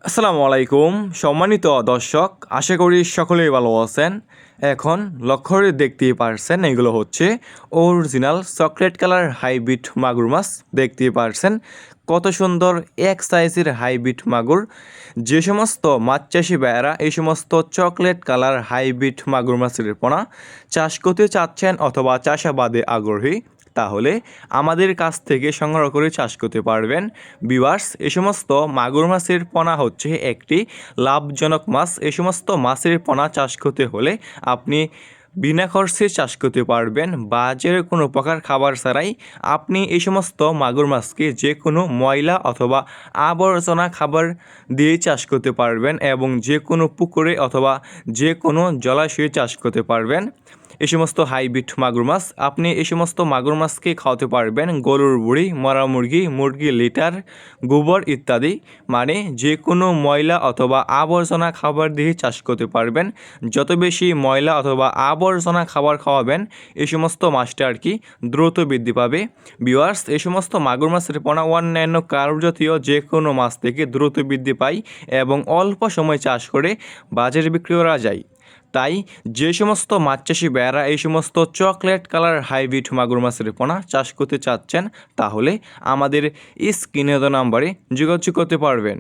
আসসালামু আলাইকুম সম্মানিত দর্শক, আশা করি সকলেই ভালো আছেন। এখন লক্ষ্য করে দেখতেই পারছেন এগুলো হচ্ছে অরিজিনাল চকলেট কালার হাইব্রিড মাগুর মাছ। দেখতেই পারছেন কত সুন্দর এক সাইজের হাইব্রিড মাগুর। যে সমস্ত মাছ চাষি ভাইয়েরা এই সমস্ত চকলেট কালার হাইব্রিড মাগুর মাছের পোনা চাষ করতে চাচ্ছেন অথবা চাষাবাদে আগ্রহী, তাহলে আমাদের কাছ থেকে সংগ্রহ করে চাষ করতে পারবেন। ভিউয়ার্স, এই সমস্ত মাগুর মাছের পোনা হচ্ছে একটি লাভজনক মাছ। এই সমস্ত মাছের পোনা চাষ করতে হলে আপনি বিনা খরচে চাষ করতে পারবেন। বাজারে কোনো প্রকার খাবার ছাড়াই আপনি এই সমস্ত মাগুর মাছকে যে কোনো ময়লা অথবা আবর্জনা খাবার দিয়ে চাষ করতে পারবেন এবং যে কোনো পুকুরে অথবা যে কোনো জলাশয়ে চাষ করতে পারবেন। এই সমস্ত হাইব্রিড মাগুর মাছ আপনি এই সমস্ত মাগুর মাছকে খাওয়াতে পারবেন গরুর বুড়ি, মরা মুরগি, মুরগির লিটার, গোবর ইত্যাদি, মানে যে কোনো ময়লা অথবা আবর্জনা খাবার দিয়ে চাষ করতে পারবেন। যত বেশি ময়লা অথবা আবর্জনা খাবার খাওয়াবেন এই সমস্ত মাছটা আর কি দ্রুত বৃদ্ধি পাবে। ভিউয়ার্স, এই সমস্ত মাগুর মাছের পোনা অন্যান্য কার্বজাতীয় যে কোনো মাছ থেকে দ্রুত বৃদ্ধি পায় এবং অল্প সময় চাষ করে বাজারে বিক্রি করা যায়। তাই যে সমস্ত মাছ চাষি ভাইয়েরা এই সমস্ত চকলেট কালার হাইব্রিড মাগুর মাছের পোনা চাষ করতে চাচ্ছেন, তাহলে আমাদের স্ক্রিনে দেওয়া নাম্বারে যোগাযোগ করতে পারবেন।